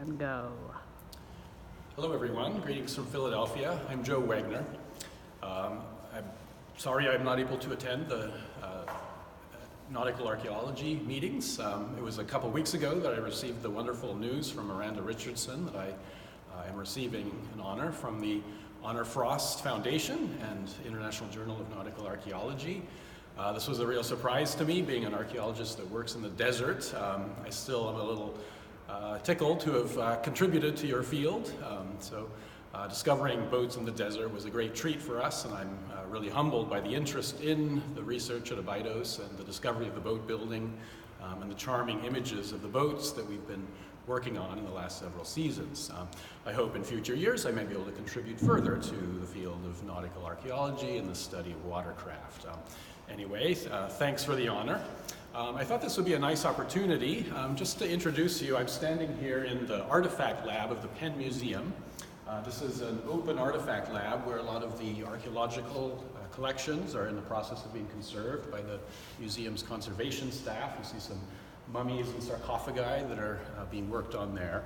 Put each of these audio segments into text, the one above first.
and go. Hello everyone, greetings from Philadelphia. I'm Joe Wegner. I'm sorry I'm not able to attend the nautical archaeology meetings. It was a couple weeks ago that I received the wonderful news from Miranda Richardson that I am receiving an honor from the Honor Frost Foundation and International Journal of Nautical Archaeology. This was a real surprise to me, being an archaeologist that works in the desert. I still am a little tickled to have contributed to your field. Discovering boats in the desert was a great treat for us, and I'm really humbled by the interest in the research at Abydos and the discovery of the boat building and the charming images of the boats that we've been working on in the last several seasons. I hope in future years I may be able to contribute further to the field of nautical archaeology and the study of watercraft. Anyway, thanks for the honor. I thought this would be a nice opportunity just to introduce you. I'm standing here in the artifact lab of the Penn Museum. This is an open artifact lab where a lot of the archaeological collections are in the process of being conserved by the museum's conservation staff. You see some mummies and sarcophagi that are being worked on there.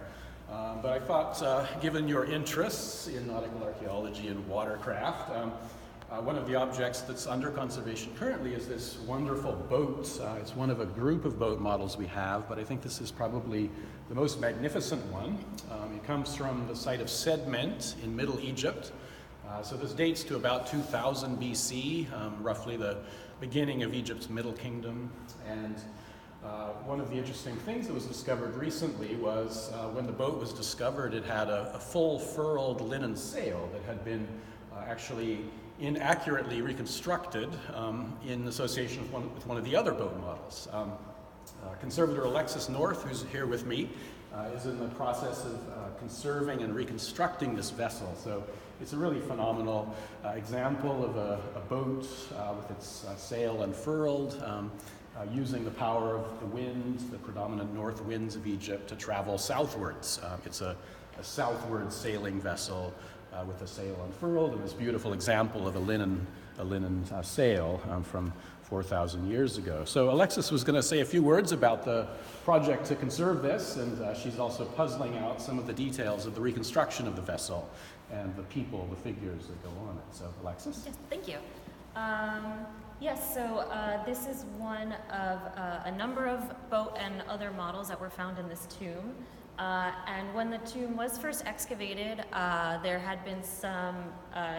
But I thought, given your interests in nautical archaeology and watercraft, one of the objects that's under conservation currently is this wonderful boat. It's one of a group of boat models we have, but I think this is probably the most magnificent one. It comes from the site of Sedment in Middle Egypt. So this dates to about 2000 BC, roughly the beginning of Egypt's Middle Kingdom. And one of the interesting things that was discovered recently was when the boat was discovered, it had a full furled linen sail that had been actually inaccurately reconstructed in association with one of the other boat models. Conservator Alexis North, who's here with me, is in the process of conserving and reconstructing this vessel. So it's a really phenomenal example of a boat with its sail unfurled, using the power of the wind, the predominant north winds of Egypt, to travel southwards. It's a southward sailing vessel with a sail unfurled, and this beautiful example of a linen sail from 4,000 years ago. So Alexis was going to say a few words about the project to conserve this, and she's also puzzling out some of the details of the reconstruction of the vessel and the people, the figures that go on it. So Alexis? Yes, thank you. Yes, so this is one of a number of boat and other models that were found in this tomb. And when the tomb was first excavated, there had been some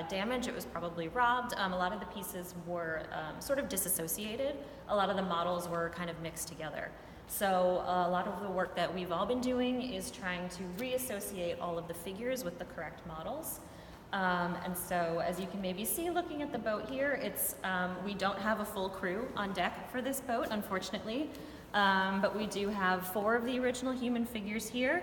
damage. It was probably robbed. A lot of the pieces were sort of disassociated. A lot of the models were kind of mixed together. So a lot of the work that we've all been doing is trying to reassociate all of the figures with the correct models. And so, as you can maybe see looking at the boat here, we don't have a full crew on deck for this boat, unfortunately. But we do have 4 of the original human figures here,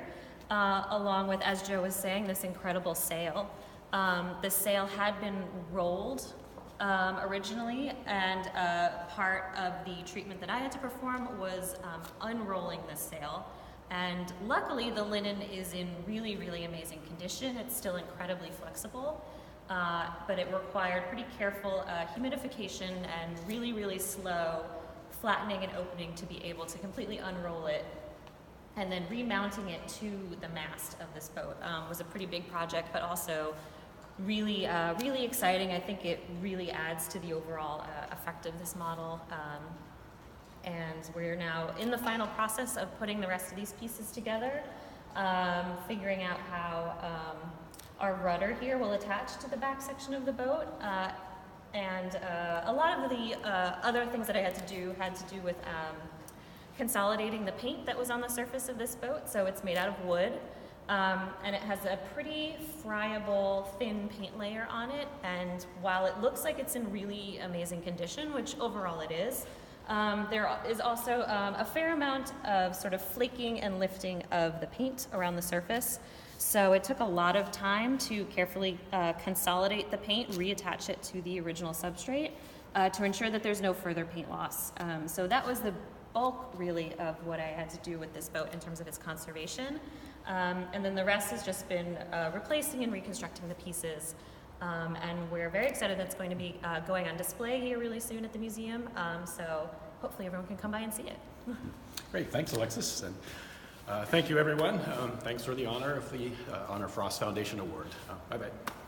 along with, as Joe was saying, this incredible sail. The sail had been rolled originally, and part of the treatment that I had to perform was unrolling the sail. And luckily, the linen is in really, really amazing condition. It's still incredibly flexible, but it required pretty careful humidification and really, really slow flattening and opening to be able to completely unroll it, and then remounting it to the mast of this boat was a pretty big project, but also really, really exciting. I think it really adds to the overall effect of this model. And we're now in the final process of putting the rest of these pieces together, figuring out how our rudder here will attach to the back section of the boat. And a lot of the other things that I had to do with consolidating the paint that was on the surface of this boat. So it's made out of wood, and it has a pretty friable, thin paint layer on it. And while it looks like it's in really amazing condition, which overall it is, there is also a fair amount of sort of flaking and lifting of the paint around the surface. So it took a lot of time to carefully consolidate the paint, reattach it to the original substrate to ensure that there's no further paint loss. So that was the bulk, really, of what I had to do with this boat in terms of its conservation. And then the rest has just been replacing and reconstructing the pieces. And we're very excited that's going to be going on display here really soon at the museum. So hopefully everyone can come by and see it. Great, thanks Alexis. And Thank you, everyone. Thanks for the honor of the Honor Frost Foundation Award. Bye-bye.